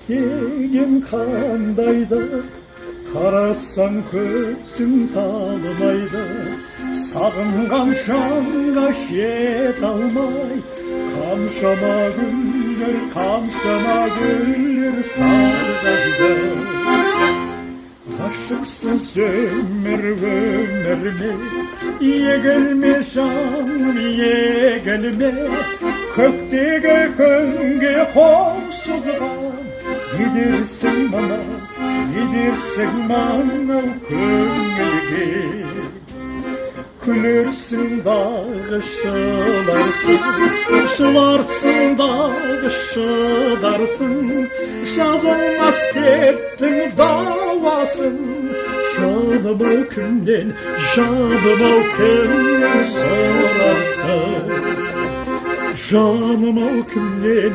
деген қандайда, қарасаң көзің талмайды, сағынған жанға жете алмай, қаншама гүлдер сарғайды. Ғашықсыз өмір ме, егілме жаным, егілме, көктегі күнге қол созған. Не дерсің мынау көңілге, күлерсің дағы жыларсың дағы шыдарсың, жазылмас дерттің дауасын. Жаным-ау кімнен сұрарсың, жаным-ау кімнен